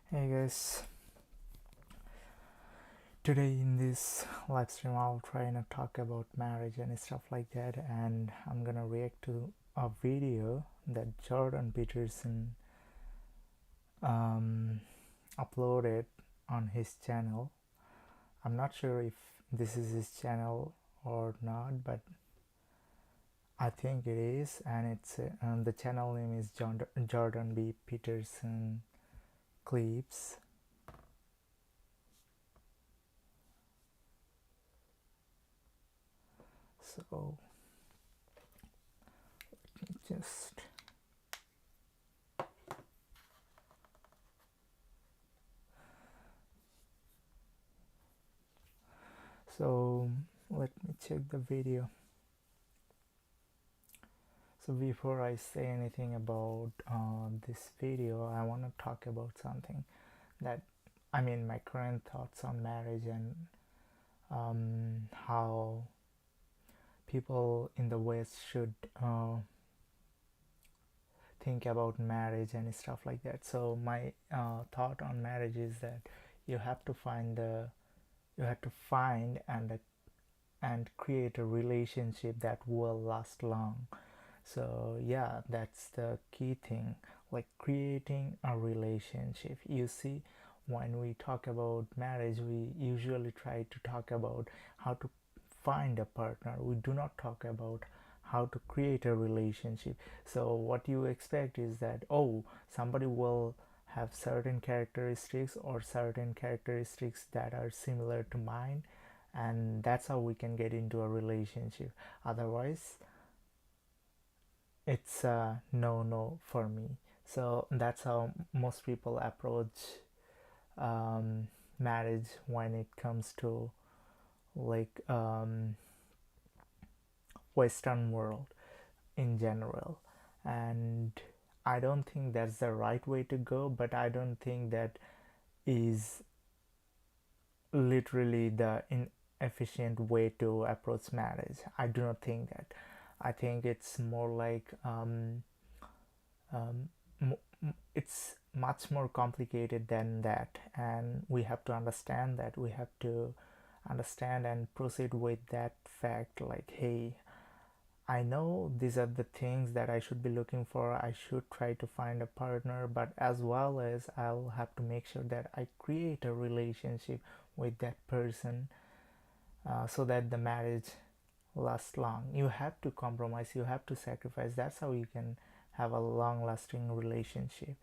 Hey guys, today in this live stream I'll try and talk about marriage and stuff like that, and I'm gonna react to a video that Jordan Peterson um, uploaded on his channel. I'm not sure if this is his channel or not, but I think it is, and the channel name is Jordan B. Peterson Clips. So just so let me check the video. So before I say anything about this video, I want to talk about something that, my current thoughts on marriage and how people in the West should think about marriage and stuff like that. So my thought on marriage is that you have to find the you have to find and create a relationship that will last long. So yeah, that's the key thing, like creating a relationship. You see, when we talk about marriage, we usually try to talk about how to find a partner. We do not talk about how to create a relationship. So what you expect is that, oh, somebody will have certain characteristics or certain characteristics that are similar to mine, and that's how we can get into a relationship. Otherwise, it's a no for me. So that's how most people approach um, marriage when it comes to like Western world in general. And I don't think that's the right way to go, but I don't think that is literally the inefficient way to approach marriage. I do not think that. I think it's more like um, it's much more complicated than that, and we have to understand that. We have to understand and proceed with that fact, like, hey, I know these are the things that I should be looking for. I should try to find a partner, but as well as I'll have to make sure that I create a relationship with that person, so that the marriage lasts long. You have to compromise, you have to sacrifice. That's how you can have a long lasting relationship.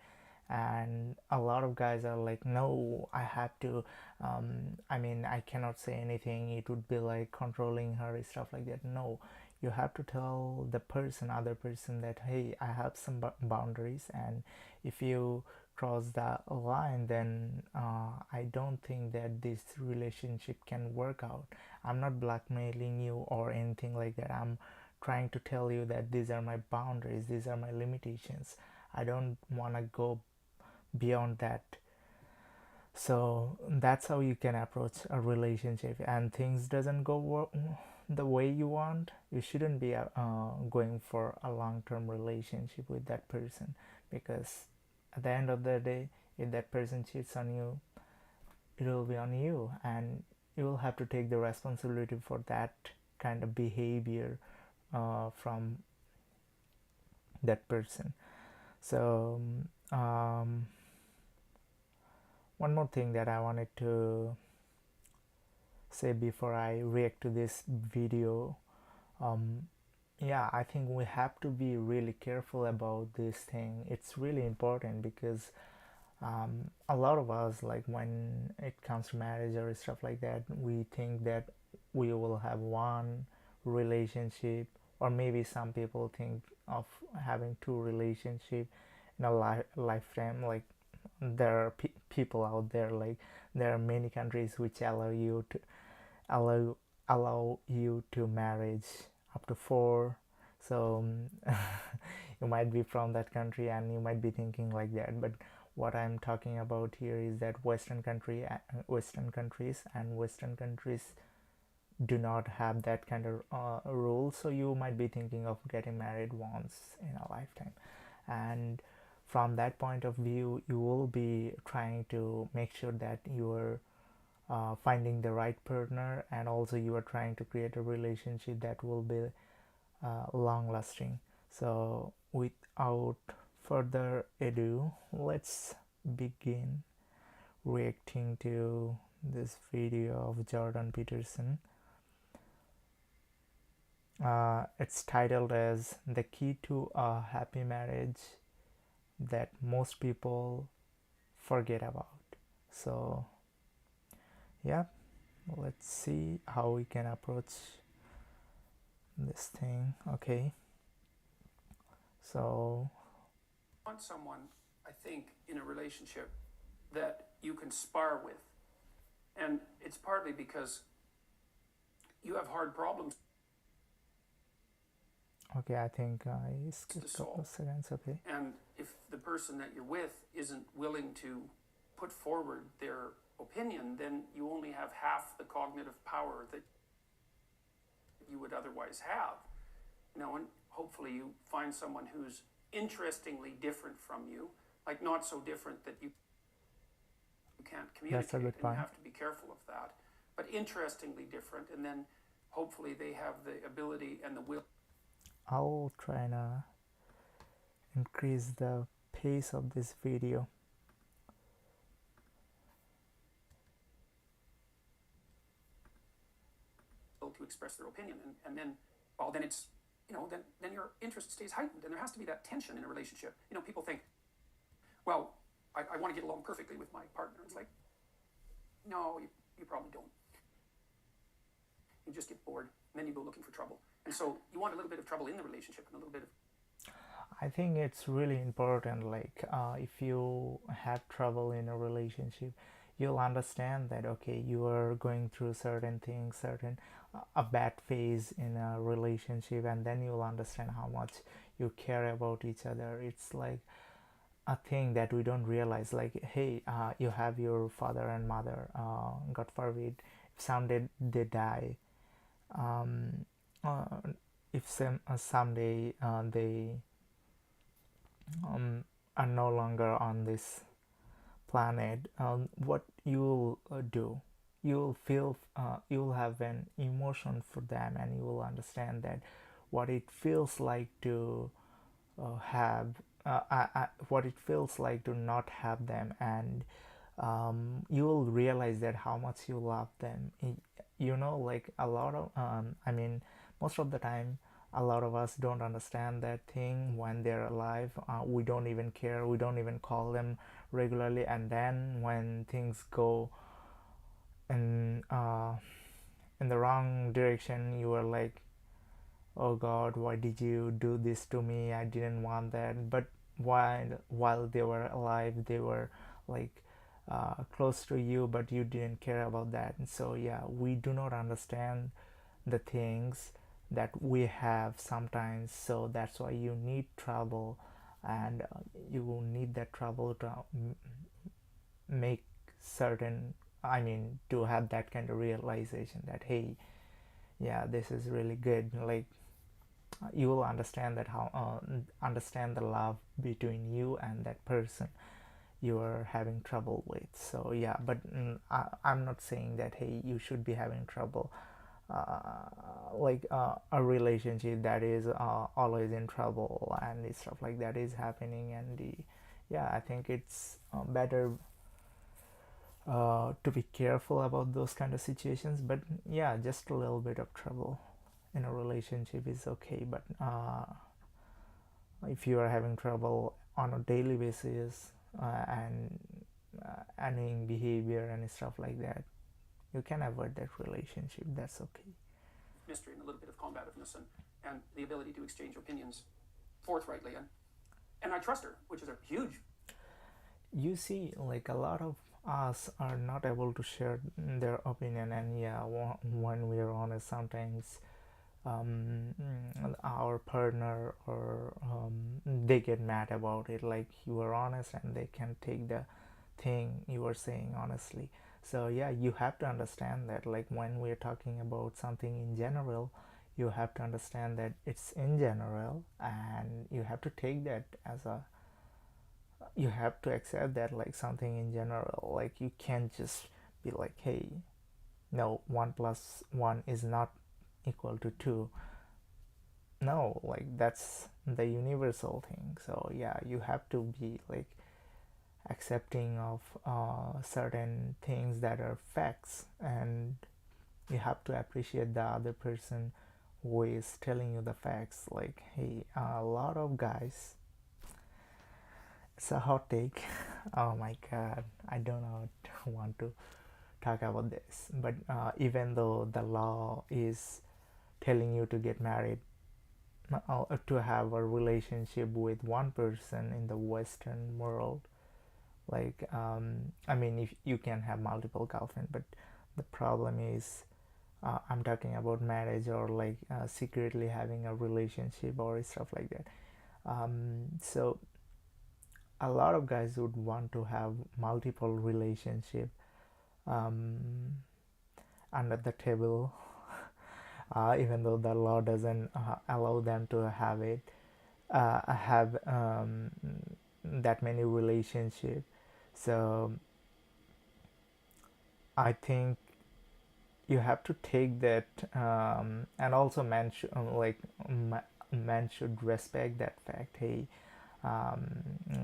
And a lot of guys are like, no, I have to, I cannot say anything, it would be like controlling her, stuff like that. No, you have to tell the other person that, hey, I have some boundaries, and if you cross that line, then I don't think that this relationship can work out. I'm not blackmailing you or anything like that. I'm trying to tell you that these are my boundaries, these are my limitations. I don't want to go beyond that. So that's how you can approach a relationship. And things doesn't go the way you want, you shouldn't be going for a long-term relationship with that person, because at the end of the day, if that person cheats on you, it will be on you, and you will have to take the responsibility for that kind of behavior from that person. So one more thing that I wanted to say before I react to this video, um, yeah, I think we have to be really careful about this thing. It's really important because a lot of us, like when it comes to marriage or stuff like that, we think that we will have one relationship, or maybe some people think of having two relationships in a lifetime. Like, there are people out there, like there are many countries which allow allow you to marriage up to four. So you might be from that country and you might be thinking like that, but what I'm talking about here is that Western countries and Western countries do not have that kind of rule. So you might be thinking of getting married once in a lifetime. And from that point of view, you will be trying to make sure that you're finding the right partner, and also you are trying to create a relationship that will be long lasting. So without further ado, let's begin reacting to this video of Jordan Peterson. It's titled as "The Key to a Happy Marriage That Most People Forget About." So yeah, let's see how we can approach this thing. Okay, so want someone, I think, in a relationship that you can spar with. And it's partly because you have hard problems okay, I think I skipped a couple of seconds. Okay. And if the person that you're with isn't willing to put forward their opinion, then you only have half the cognitive power that you would otherwise have. And hopefully you find someone who's interestingly different from you, like not so different that you can't communicate. That's a good point. And you have to be careful of that. But interestingly different, and then hopefully they have the ability and the will. I'll try and increase the pace of this video. To express their opinion, and then, well, then it's, then your interest stays heightened, and there has to be that tension in a relationship. People think, well, I want to get along perfectly with my partner. It's like, no, you probably don't. You just get bored, and then you go looking for trouble. And so you want a little bit of trouble in the relationship and a little bit of... I think it's really important, like if you have trouble in a relationship, you'll understand that, okay, you are going through certain things, a bad phase in a relationship, and then you'll understand how much you care about each other. It's like a thing that we don't realize, like, hey, you have your father and mother, God forbid, if someday they die, if someday they are no longer on this planet, what you'll do, you'll feel, you'll have an emotion for them, and you will understand that what it feels like to have what it feels like to not have them, and you will realize that how much you love them. Like a lot of most of the time, a lot of us don't understand that thing when they're alive. We don't even care, we don't even call them regularly, and then when things go in the wrong direction, you are like, oh God, why did you do this to me? I didn't want that. But while they were alive, they were like close to you, but you didn't care about that. And so yeah, we do not understand the things that we have sometimes. So that's why you need trouble, and you will need that trouble to make certain, to have that kind of realization that, hey, yeah, this is really good. Like, you will understand that understand the love between you and that person you are having trouble with. So yeah, but I'm not saying that, hey, you should be having trouble, a relationship that is always in trouble and stuff like that is happening. And yeah, I think it's better to be careful about those kind of situations. But yeah, just a little bit of trouble in a relationship is okay. But if you are having trouble on a daily basis, and annoying behavior and stuff like that, you can avoid that relationship. That's okay. Mystery and a little bit of combativeness, and the ability to exchange opinions forthrightly, and I trust her, which is a huge... You see, like, a lot of us are not able to share their opinion, and yeah, when we are honest, sometimes our partner or they get mad about it. Like, you are honest and they can take the thing you are saying honestly. So yeah, you have to understand that, like, when we're talking about something in general, you have to understand that it's in general, and you have to take that as a you have to accept that, like something in general. Like you can't just be like, hey, no, 1 plus 1 is not equal to 2. No, like that's the universal thing. So yeah, you have to be like accepting of certain things that are facts, and you have to appreciate the other person who is telling you the facts. Like, hey, a lot of guys, it's a hot take. Oh my god, I do not want to talk about this, but even though the law is telling you to get married, to have a relationship with one person in the Western world, like I mean, if you can have multiple girlfriends, but the problem is, I'm talking about marriage, or like secretly having a relationship or stuff like that. So a lot of guys would want to have multiple relationship um, under the table, even though the law doesn't allow them to have it, have that many relationship. So I think you have to take that, and also man should respect that fact. Hey,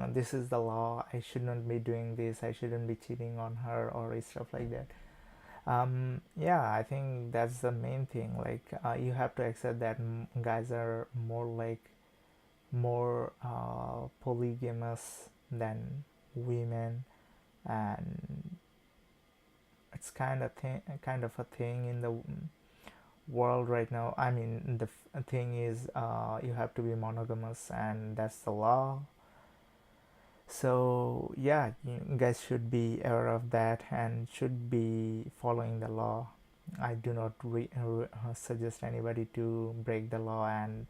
this is the law. I shouldn't be doing this. I shouldn't be cheating on her or stuff like that. Yeah, I think that's the main thing. Like you have to accept that guys are more polygamous than women, and it's kind of a thing in the world right now. I mean, the thing is, you have to be monogamous, and that's the law. So yeah, you guys should be aware of that and should be following the law. I do not suggest anybody to break the law and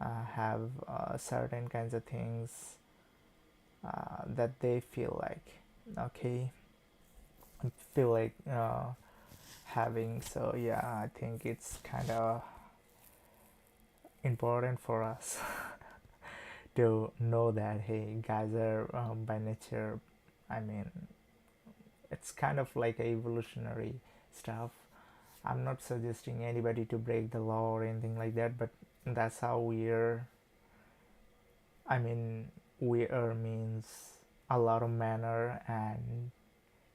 have certain kinds of things that they feel like okay, feel like having. So yeah, I think it's kind of important for us to know that hey, guys are by nature, I mean, it's kind of like a evolutionary stuff. I'm not suggesting anybody to break the law or anything like that, but that's how we're, I mean, we are means a lot of manner, and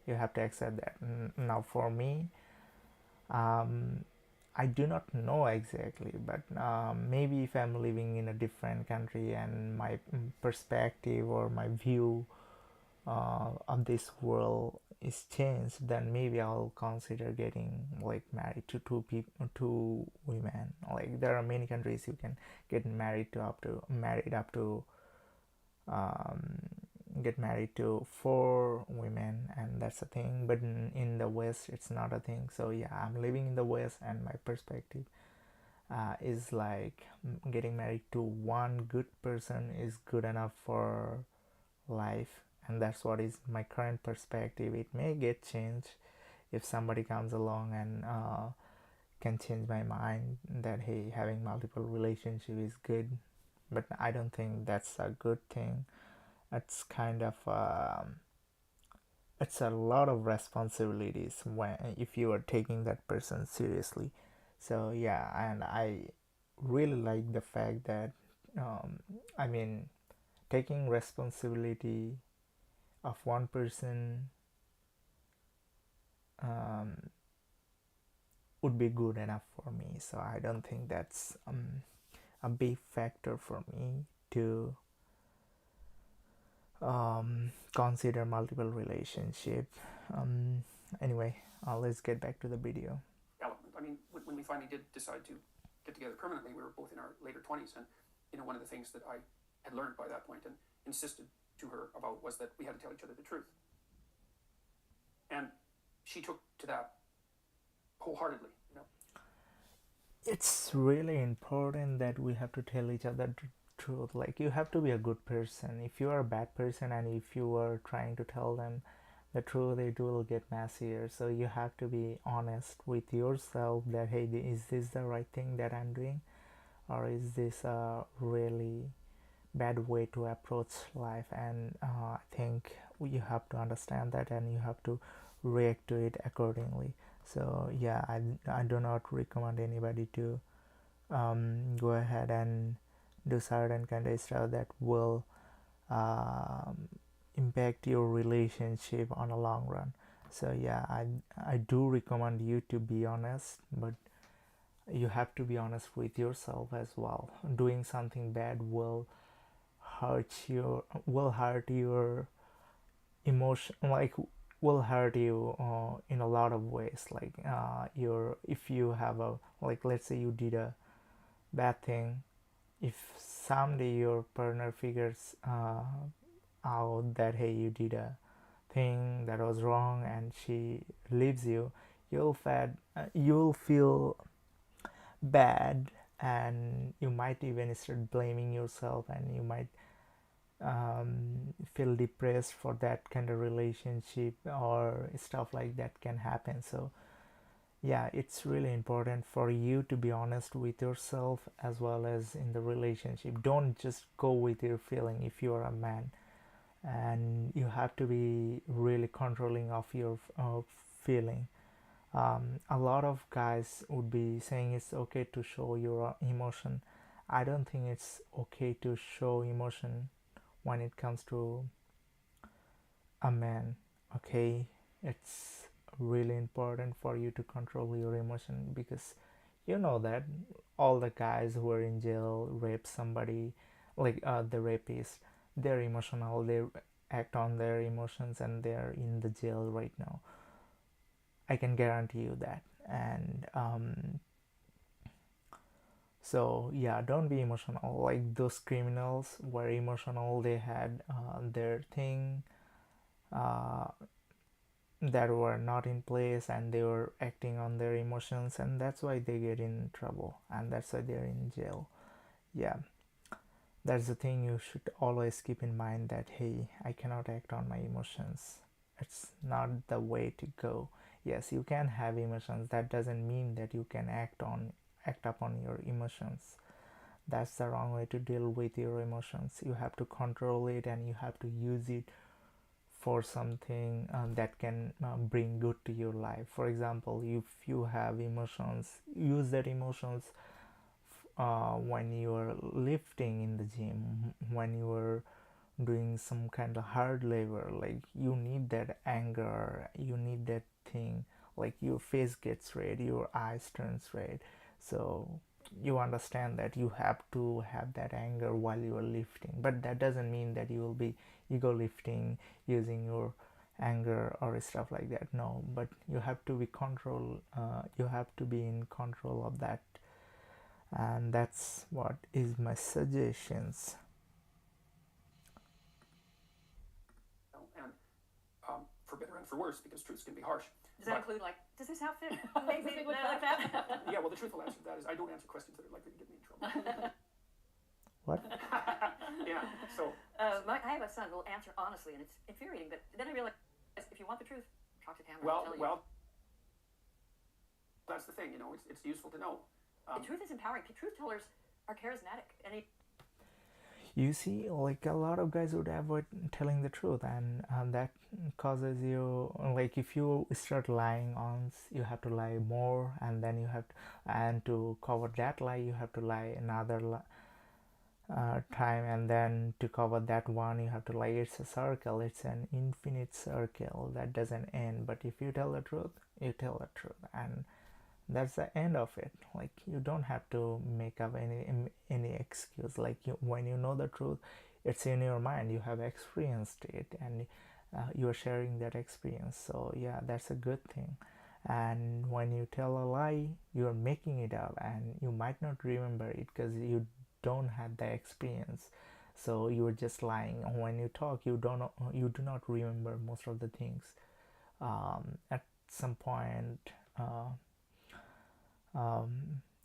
you have to accept that. Now for me, um, I do not know exactly, but maybe if I'm living in a different country and my perspective or my view of this world is changed, then maybe I'll consider getting like married to two women. Like there are many countries you can get married up to um, get married to 4 women, and that's a thing. But in the West, it's not a thing. So yeah, I'm living in the West, and my perspective is like getting married to one good person is good enough for life, and that's what is my current perspective. It may get changed if somebody comes along and can change my mind that hey, having multiple relationship is good, but I don't think that's a good thing. It's kind of it's a lot of responsibilities when if you are taking that person seriously. So yeah, and I really like the fact that um, I mean, taking responsibility of one person um, would be good enough for me. So I don't think that's a big factor for me to consider multiple relationship. Anyway, let's get back to the video. Element. I mean, when we finally did decide to get together permanently, we were both in our later 20s, and one of the things that I had learned by that point and insisted to her about was that we had to tell each other the truth, and she took to that wholeheartedly. It's really important that we have to tell each other the truth. Like you have to be a good person. If you are a bad person and if you are trying to tell them the truth, it will get messier. So you have to be honest with yourself that hey, is this the right thing that I'm doing, or is this really bad way to approach life, and I think you have to understand that and you have to react to it accordingly. So yeah, I do not recommend anybody to go ahead and do certain kind of stuff that will um, impact your relationship on a long run. So yeah, I do recommend you to be honest, but you have to be honest with yourself as well. Doing something bad will hurt your emotion, like will hurt you in a lot of ways. Like your if you have a, like, let's say you did a bad thing. If someday your partner figures out that hey, you did a thing that was wrong and she leaves you, you'll feel bad, and you might even start blaming yourself, and you might feel depressed for that kind of relationship, or stuff like that can happen. So yeah, it's really important for you to be honest with yourself as well as in the relationship. Don't just go with your feeling if you are a man, and you have to be really controlling of your feeling. A lot of guys would be saying it's okay to show your emotion. I don't think it's okay to show emotion when it comes to a man. Okay, it's really important for you to control your emotion, because you know that all the guys who are in jail rape somebody, like the rapist, they're emotional, they act on their emotions, and they're in the jail right now. I can guarantee you that. And so yeah, don't be emotional. Like those criminals were emotional, they had their thing uh, that were not in place, and they were acting on their emotions, and that's why they get in trouble, and that's why they're in jail. Yeah, that's the thing you should always keep in mind, that hey, I cannot act on my emotions. It's not the way to go. Yes, you can have emotions, that doesn't mean that you can act upon your emotions. That's the wrong way to deal with your emotions. You have to control it, and you have to use it for something that can bring good to your life. For example, if you have emotions, use that emotions when you are lifting in the gym, when you are doing some kind of hard labor. Like you need that anger, you need that thing, like your face gets red, your eyes turns red. So you understand that you have to have that anger while you are lifting, but that doesn't mean that you will be ego lifting using your anger or stuff like that. No, but you have to be you have to be in control of that, and that's what is my suggestions. And for better and for worse, because truths can be harsh. Does that include, like, does this outfit make me look like that? Yeah, well, the truthful answer to that is I don't answer questions that are likely to get me in trouble. What? Yeah, so. I have a son who will answer honestly, and it's infuriating, but then I realize if you want the truth, talk to Tamara. Well, that's the thing, you know, it's useful to know. The truth is empowering. Truth tellers are charismatic, and You see, like a lot of guys would avoid telling the truth, and that causes you, like, if you start lying once, you have to lie more, and then you have to, and to cover that lie, you have to lie another time, and then to cover that one, you have to lie. It's a circle, it's an infinite circle that doesn't end. But if you tell the truth, you tell the truth, and that's the end of it. Like you don't have to make up any excuse. Like when you know the truth, it's in your mind, you have experienced it, and you're sharing that experience. So yeah, that's a good thing. And when you tell a lie, you're making it up, and you might not remember it because you don't have the experience. So you're just lying. When you talk, you do not remember most of the things. At some point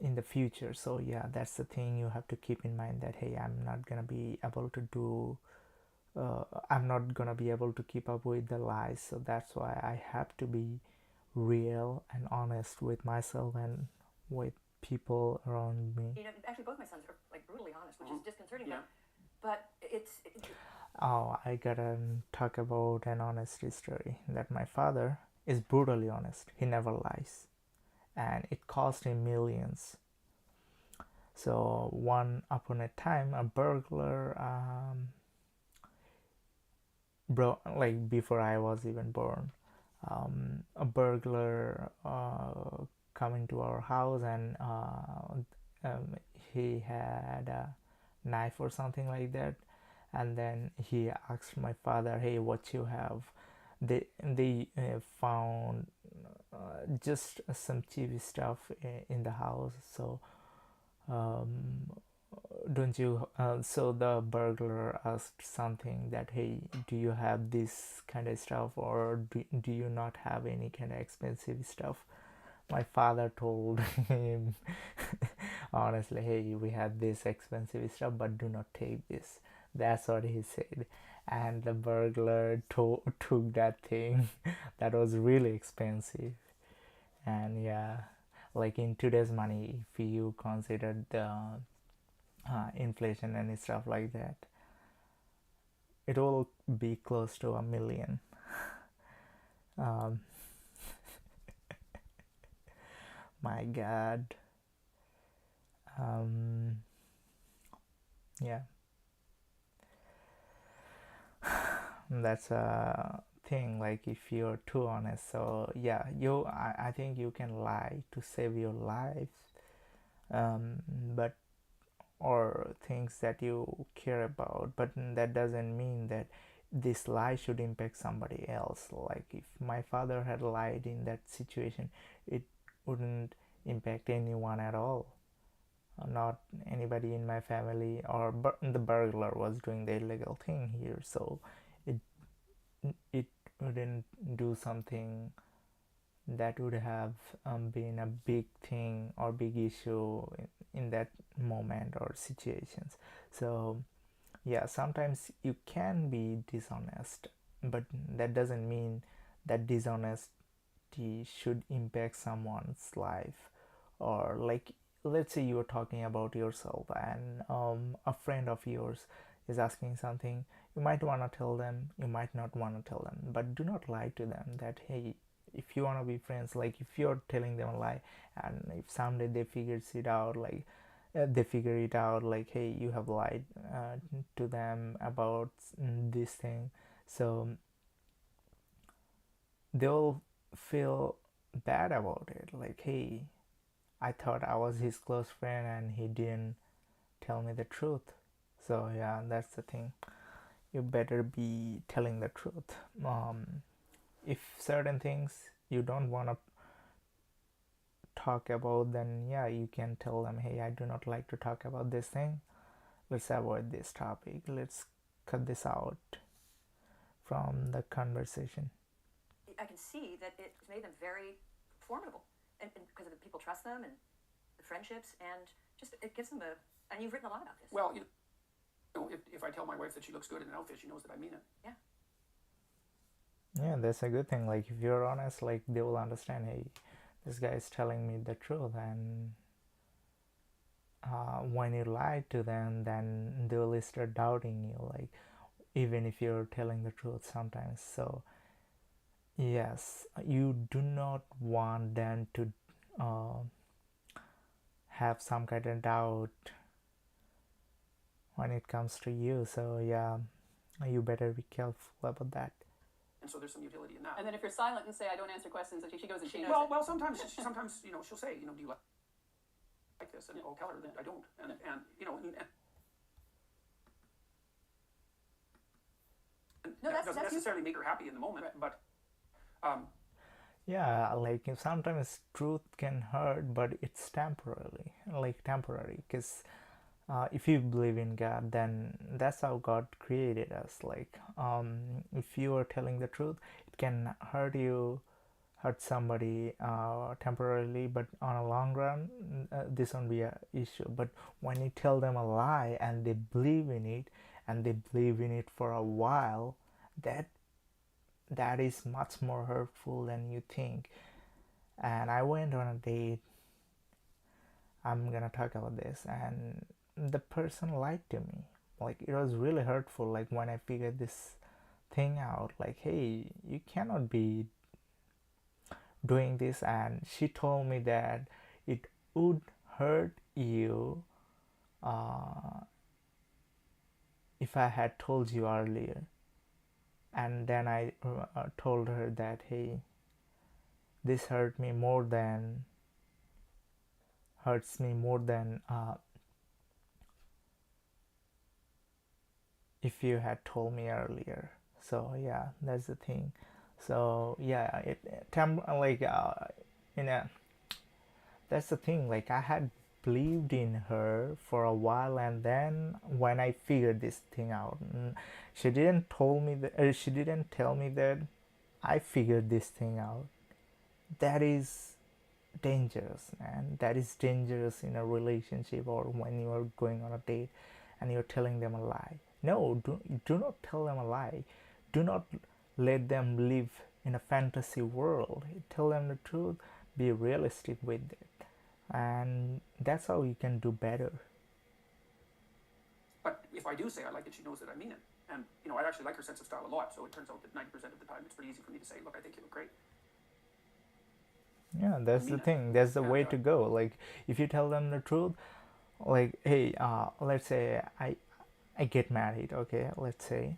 in the future. So yeah, that's the thing you have to keep in mind, that hey, I'm not gonna be able to do I'm not gonna be able to keep up with the lies. So that's why I have to be real and honest with myself and with people around me. actually both my sons are like brutally honest, which is disconcerting. Yeah. But But Oh, I gotta talk about an honesty story. That my father is brutally honest. He never lies, and it cost him millions. So one upon a time, a burglar, like before I was even born, a burglar come into our house, and he had a knife or something like that, and then he asked my father, "Hey, what you have?" They found just some cheap stuff in the house, so um, don't you so the burglar asked something that, hey, do you have this kind of stuff, or do you not have any kind of expensive stuff? My father told him honestly, hey, we have this expensive stuff, but do not take this. That's what he said. And the burglar took that thing that was really expensive. And yeah, like in today's money, if you consider the inflation and stuff like that, it will be close to a million. um, my god. um, yeah, that's a thing, like if you're too honest. So yeah, I think you can lie to save your life, but or things that you care about, but that doesn't mean that this lie should impact somebody else. Like if my father had lied in that situation, it wouldn't impact anyone at all, not anybody in my family, or the burglar was doing the illegal thing here, so it it wouldn't do something that would have been a big thing or big issue in that moment or situations. So yeah, sometimes you can be dishonest, but that doesn't mean that dishonesty should impact someone's life. Or like, let's say you're talking about yourself, and a friend of yours is asking something. You might want to tell them, you might not want to tell them, but do not lie to them that, hey, if you want to be friends, like if you're telling them a lie, and if someday they figure it out, like, hey, you have lied to them about this thing, so they'll feel bad about it, like, hey, I thought I was his close friend and he didn't tell me the truth. So yeah, that's the thing, you better be telling the truth. If certain things you don't want to talk about, then yeah, you can tell them, hey, I do not like to talk about this thing, let's avoid this topic, let's cut this out from the conversation. I can see that it's made them very formidable, and because of the people trust them and the friendships, and just it gives them a. And you've written a lot about this. Well, if I tell my wife that she looks good in an outfit, she knows that I mean it. Yeah. Yeah, that's a good thing. Like if you're honest, like they will understand, hey, this guy is telling me the truth. And when you lie to them, then they will start doubting you, like even if you're telling the truth sometimes. So yes, you do not want them to uh, have some kind of doubt when it comes to you. So yeah, you better be careful about that. And so there's some utility in that. And then if you're silent and say, I don't answer questions, she goes and changes Well, sometimes she'll say, do you like this? And I'll tell her that I don't. And No, that doesn't necessarily make her happy in the moment, but Yeah, like sometimes truth can hurt, but it's temporary, because if you believe in God, then that's how God created us. Like if you are telling the truth, it can hurt somebody temporarily, but on a long run, this won't be a issue. But when you tell them a lie and they believe in it, and they believe in it for a while, that is much more hurtful than you think. And I went on a date, I'm gonna talk about this, and the person lied to me. like it was really hurtful, like when I figured this thing out, like, hey, you cannot be doing this. And she told me that it would hurt you if I had told you earlier. And then I told her that, hey, this hurts me more than if you had told me earlier. So yeah, that's the thing. So yeah, like in a that's the thing, like I had believed in her for a while, and then when I figured this thing out, she didn't tell me that I figured this thing out. That is dangerous, man. That is dangerous in a relationship, or when you are going on a date and you're telling them a lie. No, do not tell them a lie. Do not let them live in a fantasy world. Tell them the truth. Be realistic with it, and that's how you can do better. But if I do say I like it, she knows that I mean it. And, I actually like her sense of style a lot, so it turns out that 90% of the time it's pretty easy for me to say, look, I think you look great. Yeah, that's the thing. That's the way to go. Like, if you tell them the truth, like, hey, let's say I get married, okay, let's say.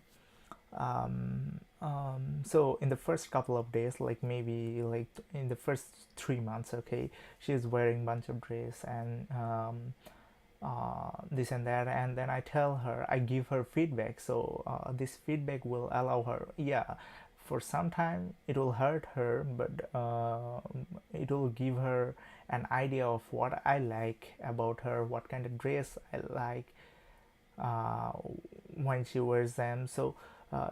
So in the first couple of days, like maybe like in the first 3 months, okay, she's wearing bunch of dress and this and that, and then I give her feedback. So this feedback will allow her, yeah, for some time it will hurt her, but it will give her an idea of what I like about her, what kind of dress I like uh, when she wears them. So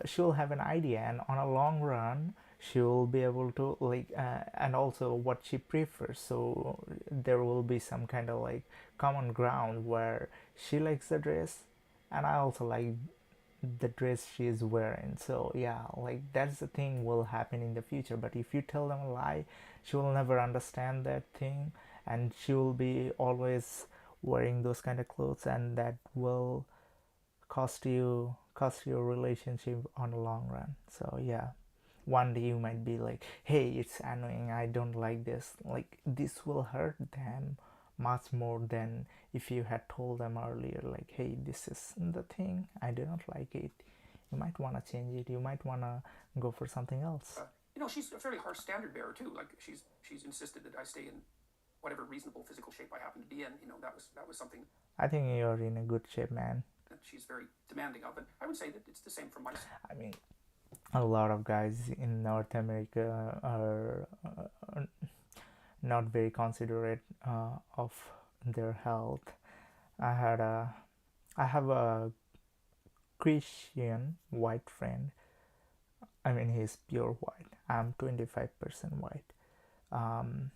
she'll have an idea, and on a long run she will be able to like and also what she prefers. So there will be some kind of like common ground where she likes the dress and I also like the dress she is wearing. So yeah, like that's the thing will happen in the future. But if you tell them a lie, she will never understand that thing, and she will be always wearing those kind of clothes, and that will cost your relationship on the long run. So yeah, one day you might be like, hey, it's annoying, I don't like this. Like, this will hurt them much more than if you had told them earlier, like, hey, this is the thing, I do not like it. You might want to change it, you might want to go for something else. She's a fairly harsh standard bearer too. Like she's insisted that I stay in whatever reasonable physical shape I happen to be in. That was something. I think you're in a good shape, man. That she's very demanding of, and I would say that it's the same from my side. I mean, a lot of guys in North America are not very considerate of their health. I had a I have a Christian white friend. I mean, he's pure white. I'm 25% white. Um,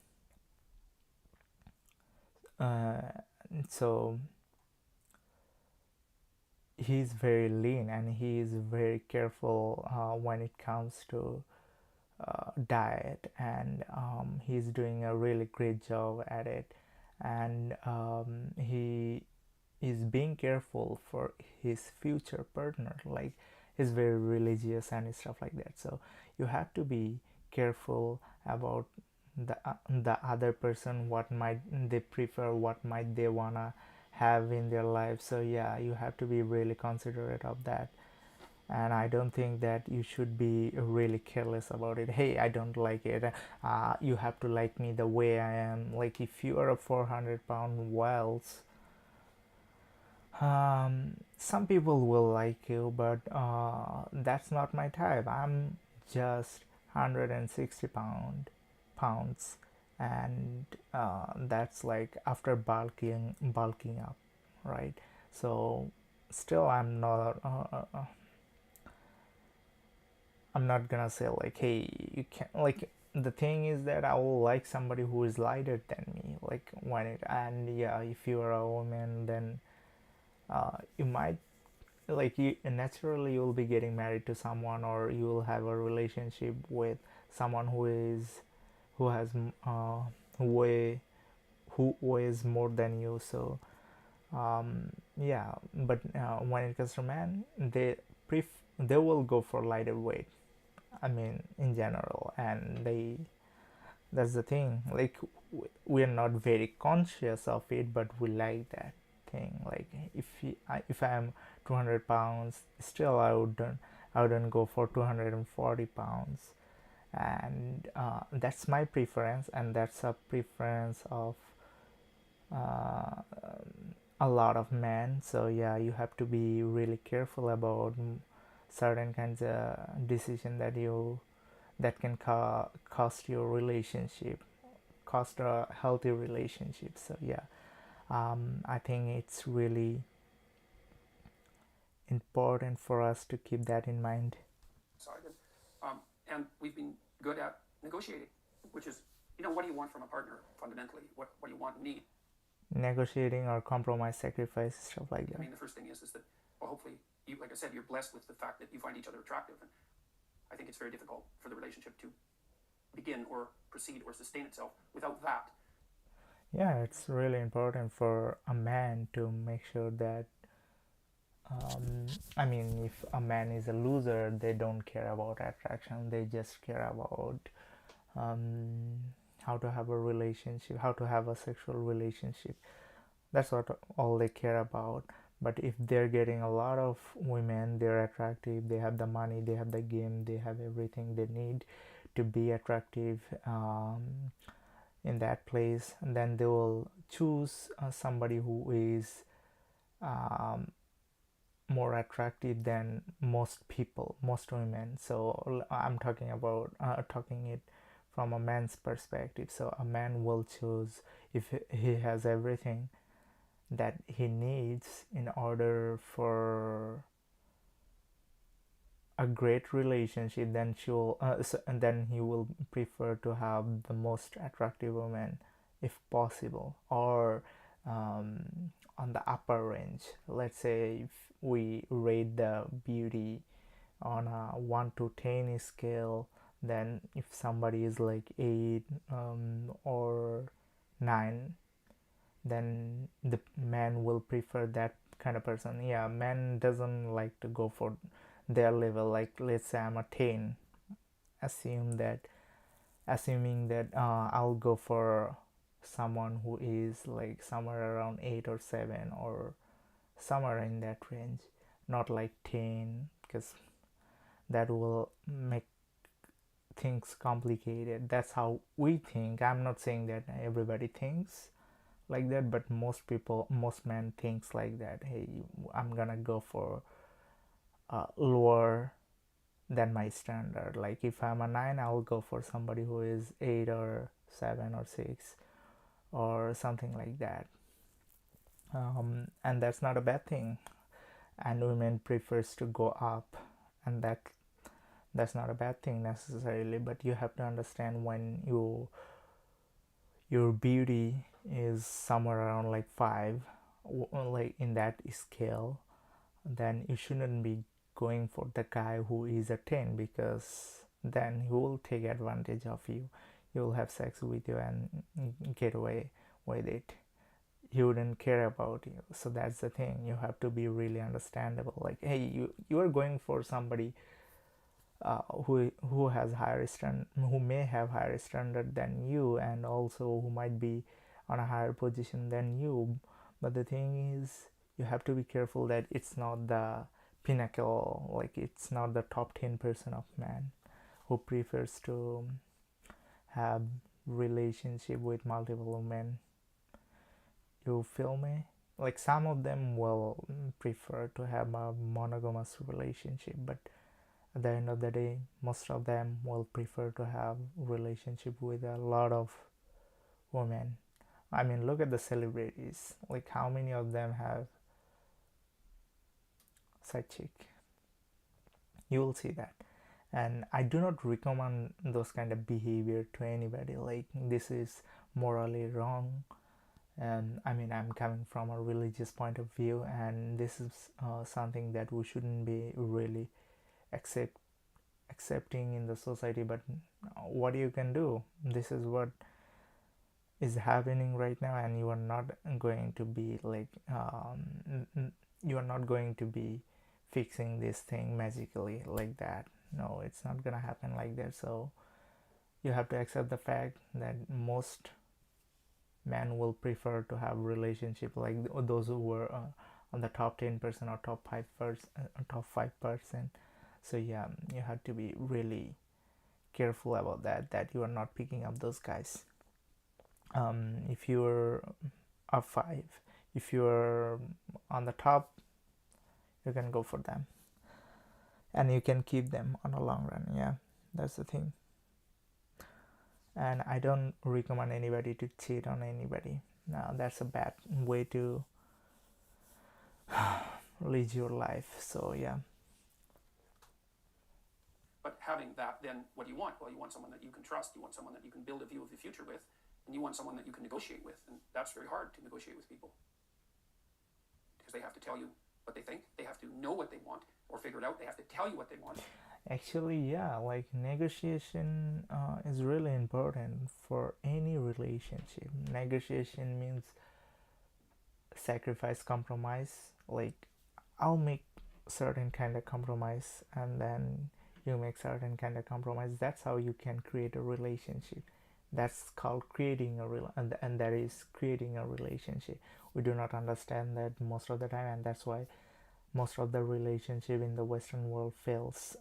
so he's very lean, and he is very careful when it comes to diet, and he's doing a really great job at it. And he is being careful for his future partner. Like, he's very religious and stuff like that. So you have to be careful about the other person, what might they prefer, what might they wanna have in their life. So yeah, you have to be really considerate of that. And I don't think that you should be really careless about it. Hey, I don't like it, you have to like me the way I am. Like, if you are a 400-pound Wales, some people will like you, but that's not my type. I'm just 160 pounds, and that's like after bulking up, right? So still I'm not gonna say like, hey, you can't. Like, the thing is that I will like somebody who is lighter than me, like when it. And yeah, if you are a woman, then you might, like, you naturally you'll be getting married to someone, or you will have a relationship with someone who has way who weighs more than you. So Yeah, but when it comes to men, they will go for lighter weight. I mean, in general, and that's the thing. Like we're not very conscious of it, but we like that thing. Like if I'm 200 pounds, still I wouldn't go for 240 pounds, and that's my preference, and that's a preference of uh, a lot of men. So yeah, you have to be really careful about certain kinds of decision that can cost your relationship, cost a healthy relationship. So yeah, I think it's really important for us to keep that in mind. Decided. And we've been good at negotiating, which is, what do you want from a partner fundamentally? What do you want and need? Negotiating or compromise, sacrifice, stuff like that. I mean, the first thing is that, well, hopefully, like I said, you're blessed with the fact that you find each other attractive. And I think it's very difficult for the relationship to begin or proceed or sustain itself without that. Yeah, it's really important for a man to make sure that I mean, if a man is a loser, they don't care about attraction, they just care about um, how to have a relationship, how to have a sexual relationship. That's what all they care about. But if they're getting a lot of women, they're attractive, they have the money, they have the game, they have everything they need to be attractive in that place, and then they will choose somebody who is um, more attractive than most people, most women. So I'm talking about talking it from a man's perspective. So a man will choose if he has everything that he needs in order for a great relationship, then and then he will prefer to have the most attractive woman if possible, or on the upper range. Let's say if we rate the beauty on a 1 to 10 scale, then if somebody is like 8 or 9, then the man will prefer that kind of person. Yeah, man doesn't like to go for their level. Like let's say I'm a 10, assuming that I'll go for someone who is like somewhere around 8 or 7 or somewhere in that range, not like 10, because that will make things complicated. That's how we think. I'm not saying that everybody thinks like that, but most men thinks like that. Hey, I'm gonna go for lower than my standard. Like if I'm a 9, I'll go for somebody who is 8 or 7 or 6 or something like that. And that's not a bad thing, and women prefers to go up, and that's not a bad thing necessarily. But you have to understand, when your beauty is somewhere around like 5, like in that scale, then you shouldn't be going for the guy who is a 10, because then he will take advantage of you. He will have sex with you and get away with it. He wouldn't care about you. So that's the thing. You have to be really understandable. Like, hey, you are going for somebody who has higher stand, who may have higher standard than you, and also who might be on a higher position than you. But the thing is, you have to be careful that it's not the pinnacle, like it's not the top 10% of man who prefers to have relationship with multiple men. You feel me? Like some of them will prefer to have a monogamous relationship, but at the end of the day, most of them will prefer to have relationship with a lot of women. I mean, look at the celebrities. Like how many of them have side chick? You will see that. And I do not recommend those kind of behavior to anybody. Like this is morally wrong. And I mean, I'm coming from a religious point of view, and this is something that we shouldn't be really accepting in the society. But what you can do, this is what is happening right now, and you are not going to be like you are not going to be fixing this thing magically like that. No, it's not gonna happen like that. So you have to accept the fact that most men will prefer to have relationship like those who were on the top 10% or top 5%. So yeah, you have to be really careful about that you are not picking up those guys. If you're a 5, if you're on the top, you can go for them and you can keep them on a long run. Yeah, that's the thing. And I don't recommend anybody to cheat on anybody. Now that's a bad way to lead your life. So yeah. But having that, then what do you want? Well, you want someone that you can trust. You want someone that you can build a view of the future with, and you want someone that you can negotiate with. And that's very hard to negotiate with people because they have to tell you what they think. They have to know what they want or figure it out. They have to tell you what they want. Actually, yeah, like negotiation is really important for any relationship. Negotiation means sacrifice, compromise. Like, I'll make certain kind of compromise, and then you make certain kind of compromise. That's how you can create a relationship. That's called creating a and that is creating a relationship. We do not understand that most of the time, and that's why most of the relationship in the Western world fails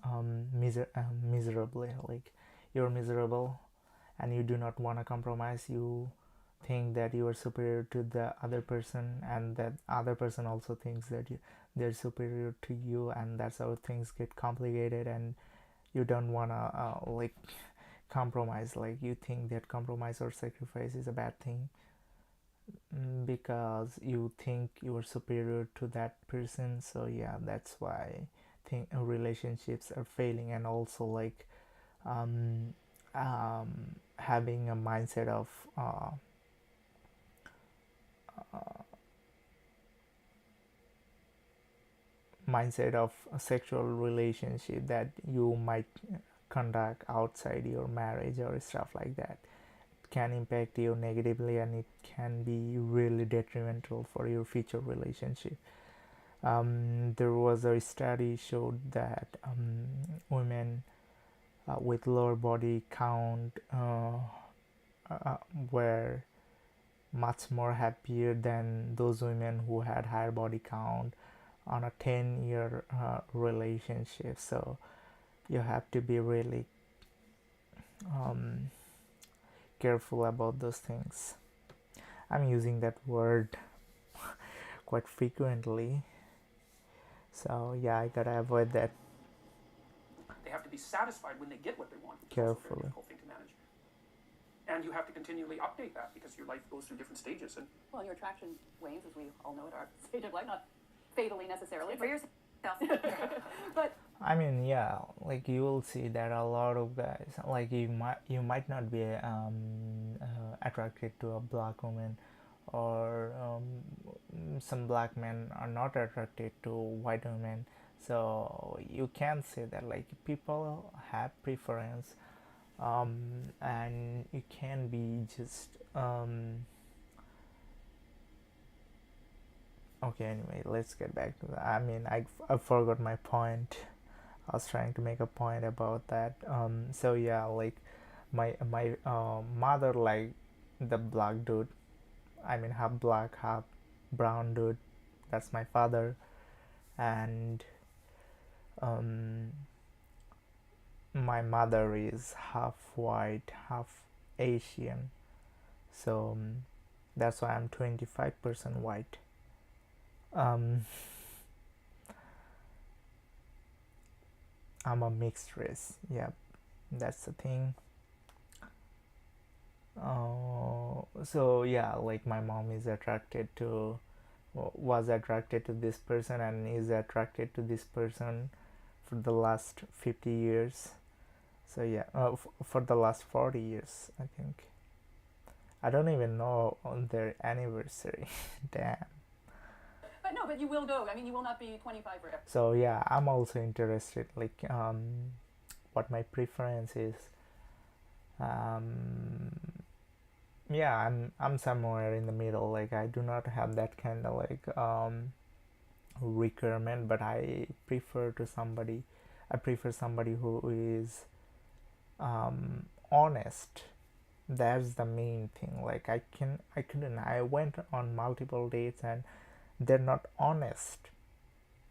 miserably. Like, you're miserable and you do not want to compromise. You think that you are superior to the other person, and that other person also thinks that they're superior to you, and that's how things get complicated, and you don't want to like compromise. Like, you think that compromise or sacrifice is a bad thing because you think you are superior to that person. So yeah, that's why relationships are failing. And also like having a mindset of a sexual relationship that you might conduct outside your marriage or stuff like that can impact you negatively, and it can be really detrimental for your future relationship. There was a study showed that women with lower body count were much more happier than those women who had higher body count on a 10-year relationship. So you have to be really careful about those things. I'm using that word quite frequently, so yeah, I gotta avoid that. They have to be satisfied when they get what they want, which is also a very Carefully. difficult thing to manage. And you have to continually update that because your life goes through different stages. And Well, your attraction wanes, as we all know at our stage of life, not fatally necessarily, For but, yourself. but I mean, yeah, like you will see that a lot of guys, like you might not be attracted to a black woman, or some black men are not attracted to white women. So you can say that like people have preference, and you can be just okay. Anyway, let's get back to that. I mean, I forgot my point. I was trying to make a point about that. So yeah, like my mother liked the black dude. I mean, half black, half brown dude. That's my father, and my mother is half white, half Asian. So that's why I'm 25% white. I'm a mixed race. Yeah, that's the thing. So yeah, like my mom is was attracted to this person and is attracted to this person for the last 50 years. So yeah, for the last 40 years, I think. I don't even know on their anniversary. Damn. but you will go. I mean, you will not be 25 forever. So yeah, I'm also interested, like what my preference is. yeah, I'm somewhere in the middle. Like I do not have that kind of like requirement, but I prefer somebody who is honest. That's the main thing. Like I went on multiple dates and they're not honest.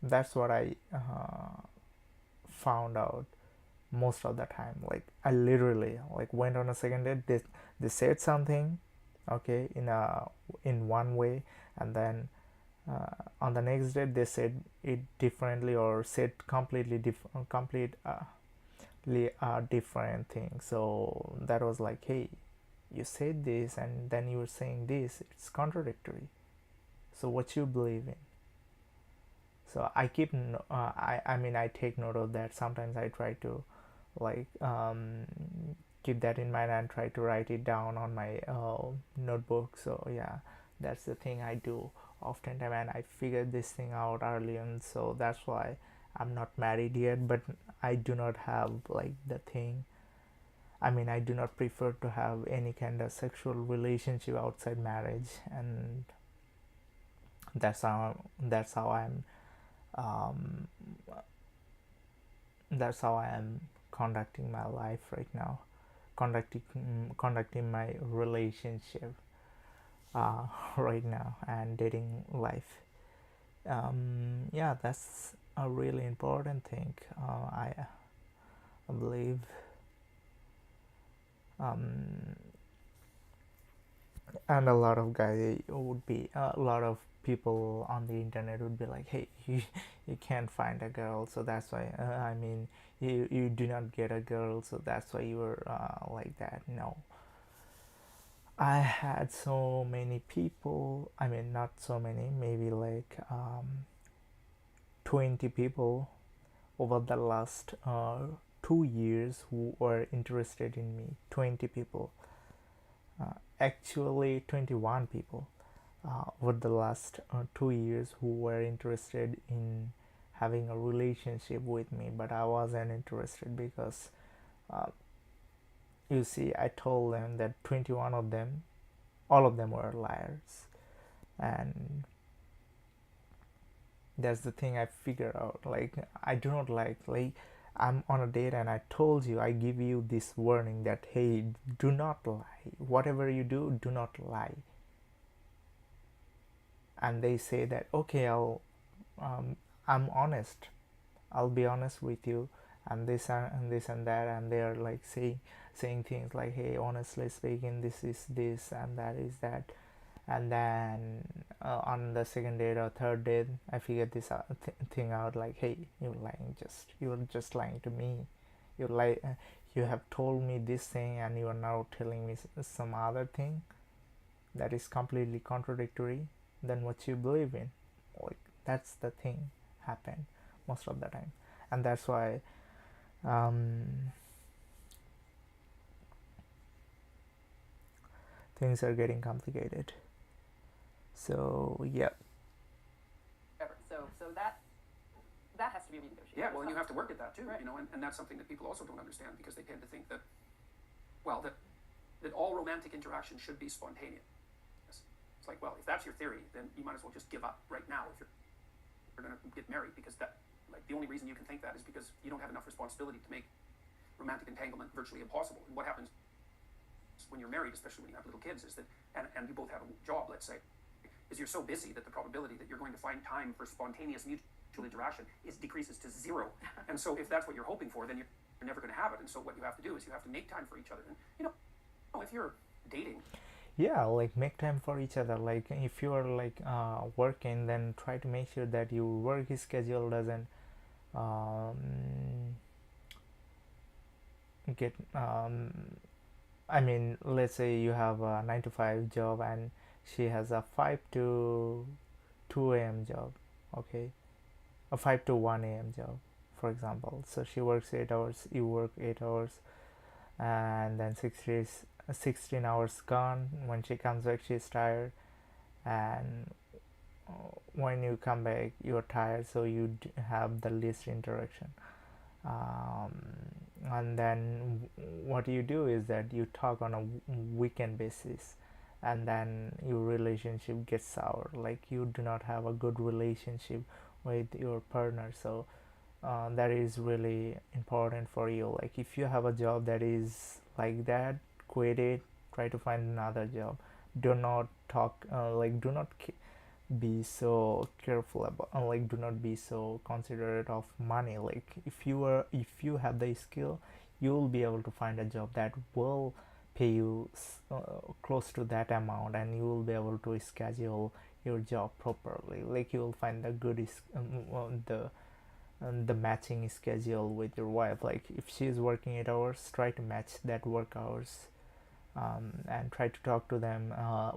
That's what I found out most of the time. Like I literally like went on a second date. They said something, okay, in one way, and then on the next date they said it differently or said completely different, different thing. So that was like, hey, you said this and then you were saying this. It's contradictory. So what you believe in? So I keep I mean I take note of that. Sometimes I try to like keep that in mind and try to write it down on my notebook. So yeah, that's the thing I do oftentimes, and I figured this thing out early, and so that's why I'm not married yet. But I do not have like the thing. I mean, I do not prefer to have any kind of sexual relationship outside marriage, and that's how I'm um, that's how I am conducting my life right now, conducting my relationship uh, right now and dating life. Yeah, that's a really important thing. I believe, um, and a lot of guys would be a lot of people on the internet would be like, hey, you can't find a girl, so that's why I mean you do not get a girl, so that's why you were like that. No, I had so many people, I mean not so many, maybe like 20 people over the last 2 years who were interested in me. 20 people, actually 21 people over the last 2 years who were interested in having a relationship with me, but I wasn't interested because uh, you see, I told them that 21 of them, all of them were liars, and that's the thing I figured out. Like I do not like I'm on a date and I told you, I give you this warning that hey, do not lie, whatever you do not lie. And they say that okay, I'm honest, I'll be honest with you, and this and this and that, and they are like saying things like, hey, honestly speaking, this is this and that is that. And then on the second date or third date, I figured this thing out, like, hey, you're just lying to me. You lie, you have told me this thing and you are now telling me some other thing that is completely contradictory than what you believe in. Like that's the thing happen most of the time, and that's why um, things are getting complicated. So yeah. So that has to be renegotiated. Yeah, well, and you have to work at that too, Right. you know, and that's something that people also don't understand because they tend to think that, well, that all romantic interaction should be spontaneous. It's like, well, if that's your theory, then you might as well just give up right now if you're going to get married, because that, like, the only reason you can think that is because you don't have enough responsibility to make romantic entanglement virtually impossible. And what happens when you're married, especially when you have little kids, is that, and you both have a job, let's say, is you're so busy that the probability that you're going to find time for spontaneous mutual interaction decreases to zero. And so if that's what you're hoping for, then you're never going to have it. And so what you have to do is you have to make time for each other. And, you know, if you're dating, Yeah, like make time for each other. Like if you are like working, then try to make sure that your work schedule doesn't um, get I mean, let's say you have a 9 to 5 job and she has a 5 to 2 a.m. job, okay, a 5 to 1 a.m. job, for example. So she works 8 hours, you work 8 hours, and then 16 hours gone. When she comes back, she's tired, and when you come back, you're tired, so you have the least interaction. Um, and then what you do is that you talk on a weekend basis, and then your relationship gets sour, like you do not have a good relationship with your partner. So that is really important for you. Like if you have a job that is like that, quit it, try to find another job. Do not talk do not be so careful about like do not be so considerate of money. Like if you have the skill, you will be able to find a job that will pay you close to that amount, and you will be able to schedule your job properly. Like you will find the good the matching schedule with your wife. Like if she is working 8 hours, try to match that work hours, and try to talk to them,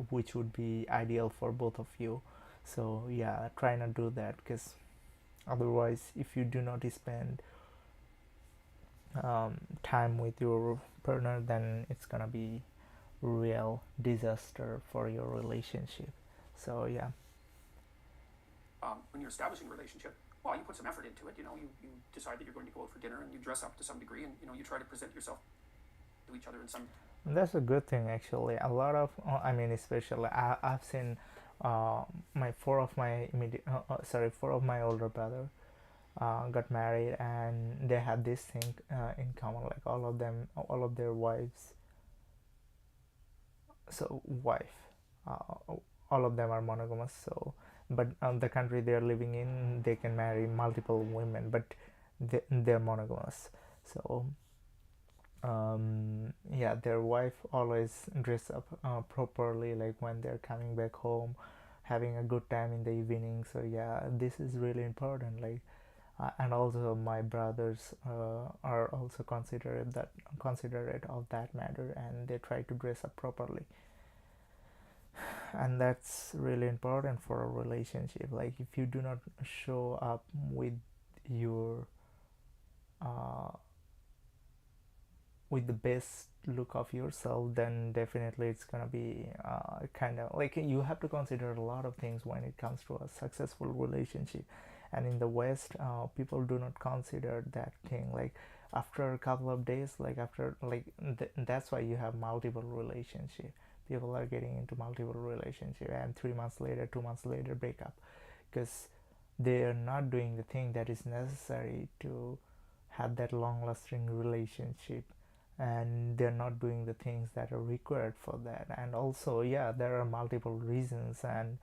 which would be ideal for both of you. So yeah, try not do that, because otherwise if you do not spend time with your partner, then it's gonna be real disaster for your relationship. So yeah. When you're establishing a relationship, well, you put some effort into it. You decide that you're going to go out for dinner, and you dress up to some degree, and you try to present yourself to each other in some. That's a good thing, actually. A lot of, I mean, especially I've seen my four of my older brother got married, and they had this thing in common. Like all of their wives, so wife, all of them are monogamous. So, but the country they are living in, they can marry multiple women, but they're monogamous. So yeah, their wife always dress up properly, like when they're coming back home, having a good time in the evening. So yeah, this is really important. Like and also my brothers are also considerate of that matter, and they try to dress up properly, and that's really important for a relationship. Like if you do not show up with your uh, with the best look of yourself, then definitely it's gonna be kind of like you have to consider a lot of things when it comes to a successful relationship. And in the West, people do not consider that thing. Like after a couple of days, like after that's why you have multiple relationship. People are getting into multiple relationship, and 3 months later, 2 months later, break up, because they are not doing the thing that is necessary to have that long lasting relationship, and they're not doing the things that are required for that. And also, yeah, there are multiple reasons, and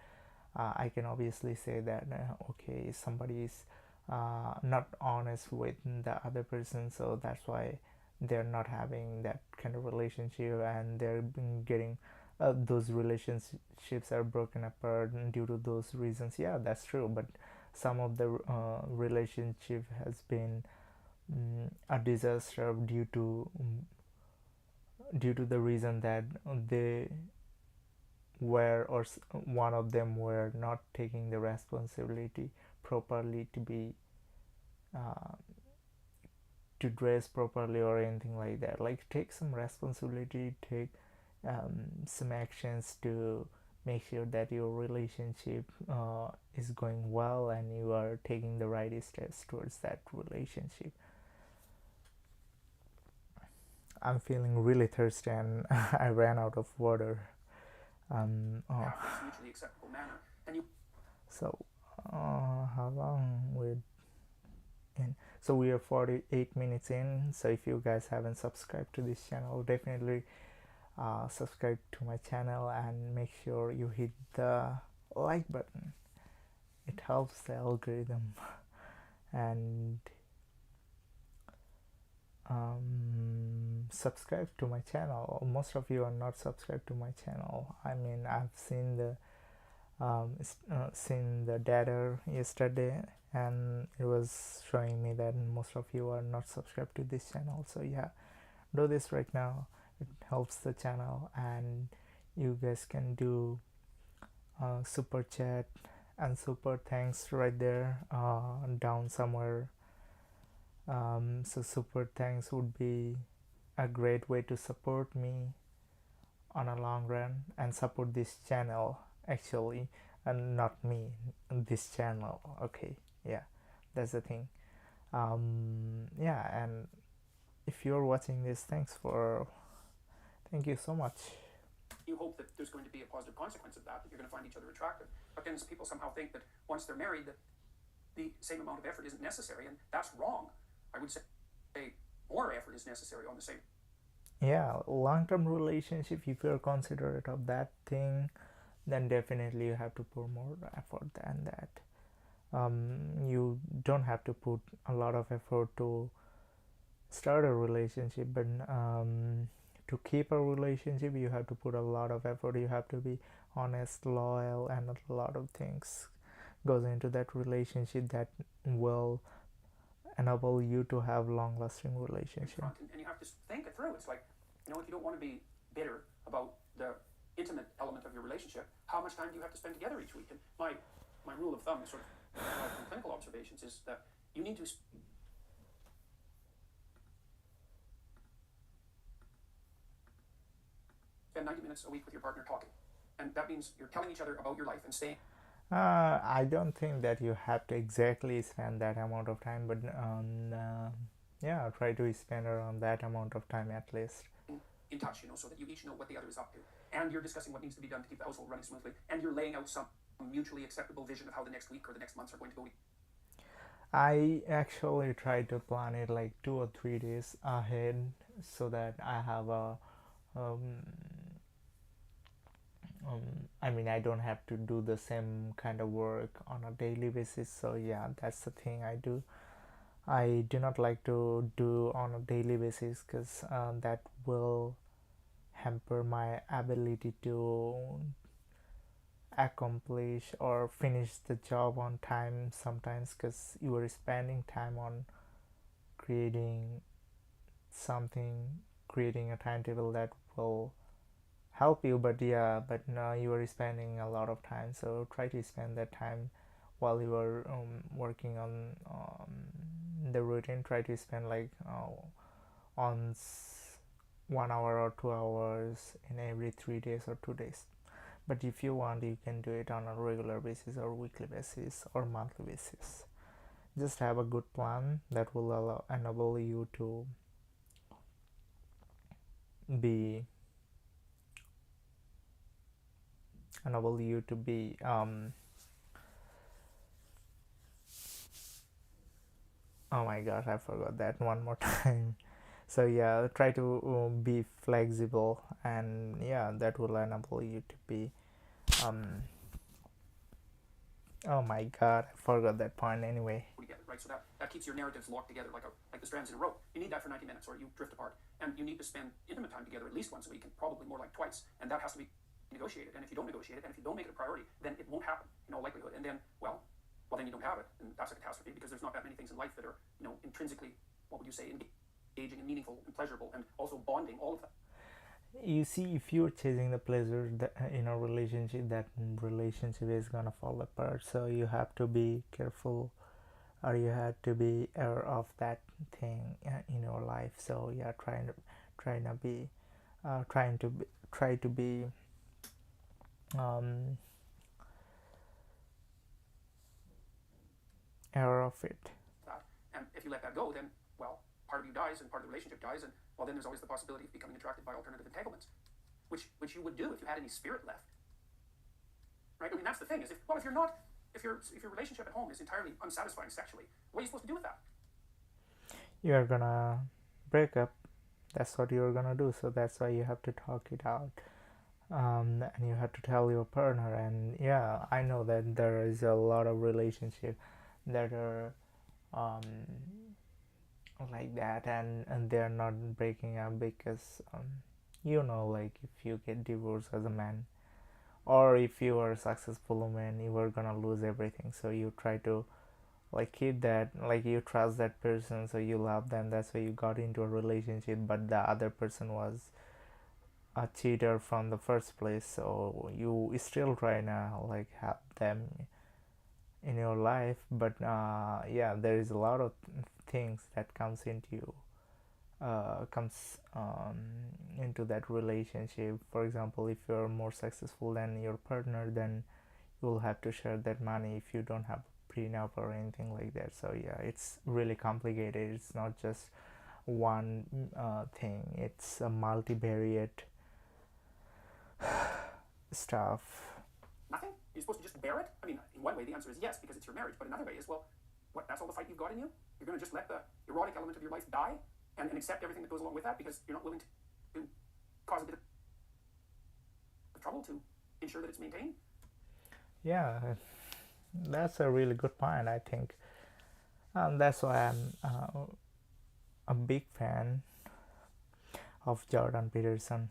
I can obviously say that okay, somebody is not honest with the other person, so that's why they're not having that kind of relationship, and they're getting those relationships are broken apart due to those reasons. Yeah, that's true, but some of the relationship has been a disaster due to the reason that they were, or one of them were not taking the responsibility properly to be uh, to dress properly or anything like that. Like take some responsibility, take some actions to make sure that your relationship is going well, and you are taking the right steps towards that relationship. I'm feeling really thirsty, and I ran out of water. Have this mutually acceptable manner, and you. So how long we're in? So we are 48 minutes in. So if you guys haven't subscribed to this channel, definitely subscribe to my channel, and make sure you hit the like button. It helps the algorithm. And subscribe to my channel. Most of you are not subscribed to my channel. I mean, I've seen the data yesterday, and it was showing me that most of you are not subscribed to this channel. So yeah, do this right now. It helps the channel, and you guys can do super chat and super thanks right there down somewhere. So super thanks would be a great way to support me on a long run, and support this channel actually, and not me, this channel. Okay, yeah, that's the thing. Yeah, and if you're watching this, thank you so much. you hope that there's going to be a positive consequence of that you're going to find each other attractive. But then people somehow think that once they're married, that the same amount of effort isn't necessary, and that's wrong. I would say more effort is necessary on the same. Yeah, long-term relationship, if you're considerate of that thing, then definitely you have to put more effort than that. You don't have to put a lot of effort to start a relationship, but to keep a relationship you have to put a lot of effort. You have to be honest, loyal, and a lot of things goes into that relationship that will enable you to have long-lasting relationship. And you have to think it through. It's like, if you don't want to be bitter about the intimate element of your relationship, how much time do you have to spend together each week? And my rule of thumb is sort of from clinical observations is that you need to spend 90 minutes a week with your partner talking. And that means you're telling each other about your life and staying. I don't think that you have to exactly spend that amount of time, but yeah, try to spend around that amount of time at least. In touch, so that you each know what the other is up to. And you're discussing what needs to be done to keep the household running smoothly. And you're laying out some mutually acceptable vision of how the next week or the next months are going to go. I actually try to plan it like 2 or 3 days ahead so that I have a I mean, I don't have to do the same kind of work on a daily basis. So yeah, that's the thing I do. I do not like to do on a daily basis because that will hamper my ability to accomplish or finish the job on time sometimes, because you are spending time on creating something, creating a timetable that will help you, but no, you are spending a lot of time, so try to spend that time while you are working on the routine. Try to spend like on 1 hour or 2 hours in every 3 days or 2 days. But if you want, you can do it on a regular basis or weekly basis or monthly basis. Just have a good plan that will enable you to be oh my gosh, I forgot that one more time. So yeah, try to be flexible, and yeah, that will enable you to be oh my god, I forgot that point anyway. Together, right? So that keeps your narratives locked together like the strands in a rope. You need that for 90 minutes or you drift apart. And you need to spend intimate time together at least once a week, and probably more like twice. And that has to be negotiated. And if you don't negotiate it, and if you don't make it a priority, then it won't happen in all likelihood. And then, well, then you don't have it. And that's a catastrophe, because there's not that many things in life that are, intrinsically, what would you say, engaging and meaningful and pleasurable, and also bonding, all of that. You see, if you're chasing the pleasure in a relationship, that relationship is gonna fall apart. So you have to be careful, or you have to be aware of that thing in your life. So yeah, try to be aware of it. And if you let that go, then, well, part of you dies and part of the relationship dies, and well, then there's always the possibility of becoming attracted by alternative entanglements, which you would do if you had any spirit left, right? I mean, that's the thing, is if your relationship at home is entirely unsatisfying sexually, what are you supposed to do with that? You're gonna break up. That's what you're gonna do. So that's why you have to talk it out, and you have to tell your partner. And yeah, I know that there is a lot of relationships that are like that, and they're not breaking up because like if you get divorced as a man, or if you are a successful woman, you are gonna lose everything. So you try to like keep that, like you trust that person, so you love them, that's why you got into a relationship, but the other person was a cheater from the first place, so you still try to like have them in your life. But yeah, there is a lot of things that comes into that relationship. For example, if you're more successful than your partner, then you will have to share that money if you don't have a prenup or anything like that. So yeah, it's really complicated. It's not just one thing, it's a multivariate stuff. Nothing? You're supposed to just bear it? I mean, in one way, the answer is yes, because it's your marriage. But another way is, well, what, that's all the fight you've got in you? You're going to just let the erotic element of your life die and accept everything that goes along with that because you're not willing to cause a bit of trouble to ensure that it's maintained? Yeah, that's a really good point, I think. That's why I'm a big fan of Jordan Peterson.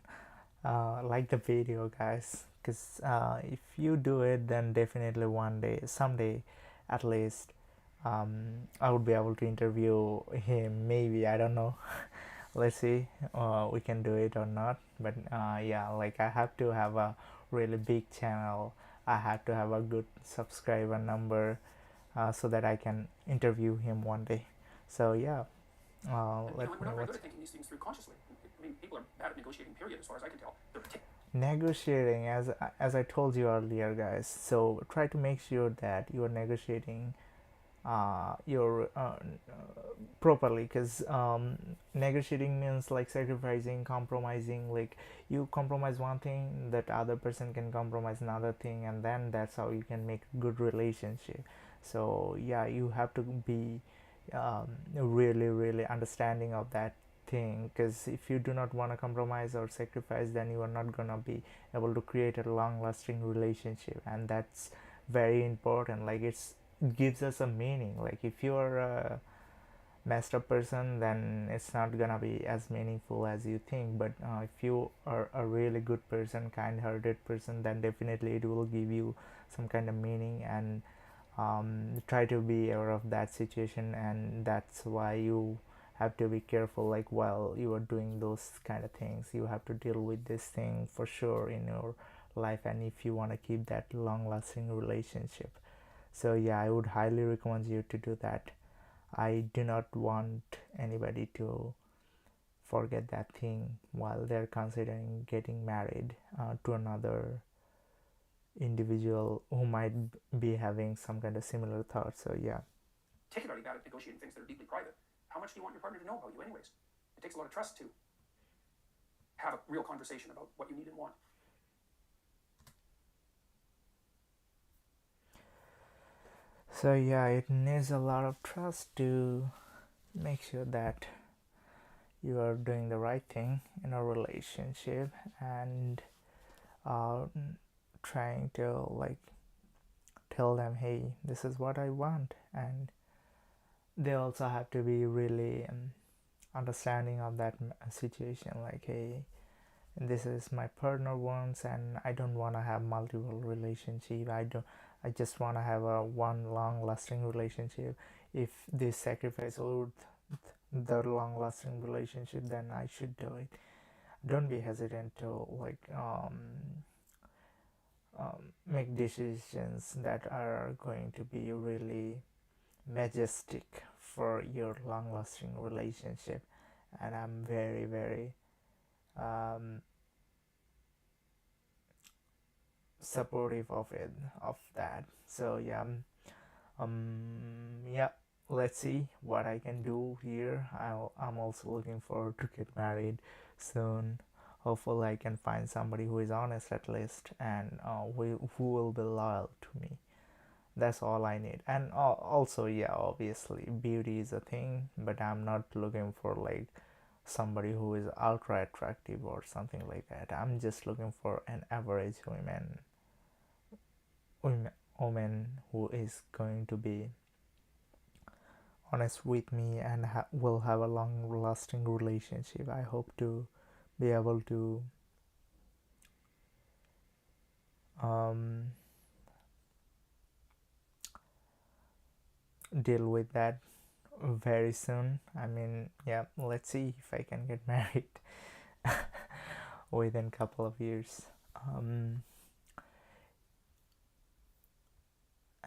Like the video, guys, because if you do it, then definitely one day, someday at least, I would be able to interview him. Maybe, I don't know. Let's see, we can do it or not. But yeah, like I have to have a really big channel. I have to have a good subscriber number so that I can interview him one day. So yeah, let we're me not very watch. good at thinking these things through consciously. I mean, people are bad at negotiating, period, as far as I can tell. They're Negotiating, as I told you earlier, guys. So try to make sure that you are negotiating your properly, because negotiating means like sacrificing, compromising. Like you compromise one thing, that other person can compromise another thing, and then that's how you can make a good relationship. So yeah, you have to be really really understanding of that thing, because if you do not want to compromise or sacrifice, then you are not gonna be able to create a long lasting relationship, and that's very important. Like it's gives us a meaning. Like if you are a messed up person, then it's not gonna be as meaningful as you think. But if you are a really good person, kind-hearted person, then definitely it will give you some kind of meaning. And try to be aware of that situation, and that's why you have to be careful. Like while you are doing those kind of things, you have to deal with this thing for sure in your life, and if you want to keep that long lasting relationship. So yeah, I would highly recommend you to do that. I do not want anybody to forget that thing while they're considering getting married to another individual who might be having some kind of similar thoughts. So yeah. particularly bad at negotiating things that are deeply private. How much do you want your partner to know about you, anyways? It takes a lot of trust to have a real conversation about what you need and want. So yeah, it needs a lot of trust to make sure that you are doing the right thing in a relationship, and uh, trying to like tell them, hey, this is what I want. And they also have to be really understanding of that situation. Like, hey, this is my partner wants, and I don't want to have multiple relationship. I just want to have a one long lasting relationship. If this sacrifice would the long lasting relationship, then I should do it. Don't be hesitant to like make decisions that are going to be really majestic for your long lasting relationship. And I'm very very um, supportive of that. So yeah, yeah, let's see what I can do here. I'm also looking forward to get married soon. Hopefully I can find somebody who is honest at least, and who will be loyal to me. That's all I need. And also, yeah, obviously beauty is a thing, but I'm not looking for like somebody who is ultra attractive or something like that. I'm just looking for an average woman who is going to be honest with me, and will have a long lasting relationship. I hope to be able to um, deal with that very soon. I mean, yeah, let's see if I can get married within a couple of years.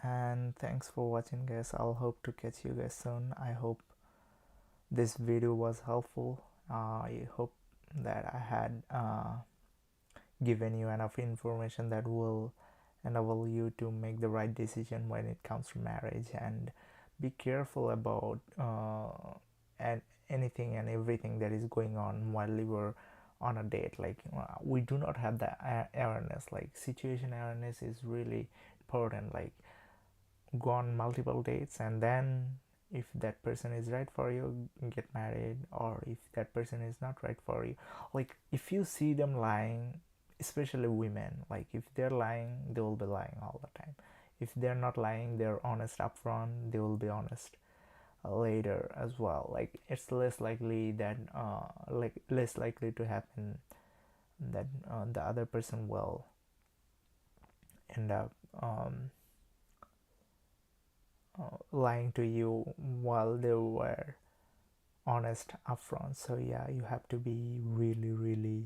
And thanks for watching, guys. I'll hope to catch you guys soon. I hope this video was helpful. I hope that I had given you enough information that will enable you to make the right decision when it comes to marriage. And be careful about and anything and everything that is going on while you are on a date. Like we do not have the awareness. Like situation awareness is really important. Like go on multiple dates, and then if that person is right for you, get married. Or if that person is not right for you, like if you see them lying, especially women, like if they're lying, they will be lying all the time. If they're not lying, they're honest upfront, they will be honest later as well. Like it's less likely that like less likely to happen that the other person will end up lying to you while they were honest upfront. So yeah, you have to be really really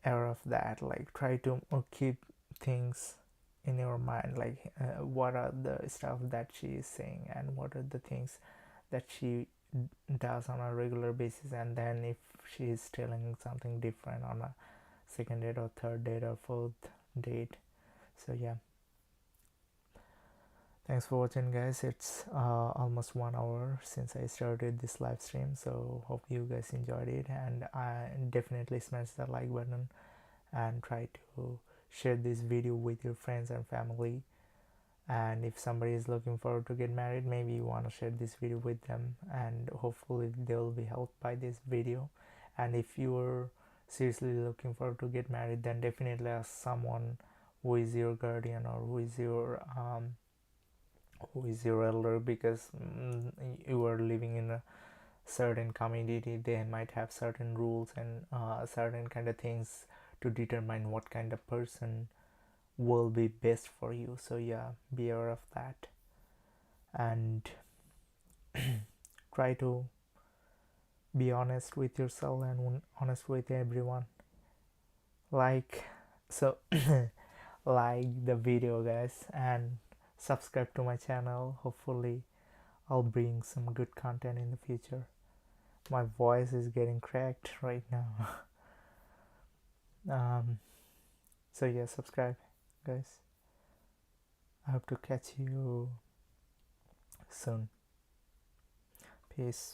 aware of that. Like try to keep things in your mind, like what are the stuff that she is saying and what are the things that she does on a regular basis, and then if she is telling something different on a second date or third date or fourth date. So yeah, thanks for watching guys. It's almost 1 hour since I started this live stream, so hope you guys enjoyed it, and I definitely smash the like button and try to share this video with your friends and family. And if somebody is looking forward to get married, maybe you want to share this video with them, and hopefully they will be helped by this video. And if you're seriously looking forward to get married, then definitely ask someone who is your guardian or who is your elder, because you are living in a certain community. They might have certain rules and certain kind of things to determine what kind of person will be best for you. So yeah, be aware of that, and try to be honest with yourself and honest with everyone. Like so like the video guys, and subscribe to my channel. Hopefully I'll bring some good content in the future. My voice is getting cracked right now. So yeah, subscribe guys. I hope to catch you soon. Peace.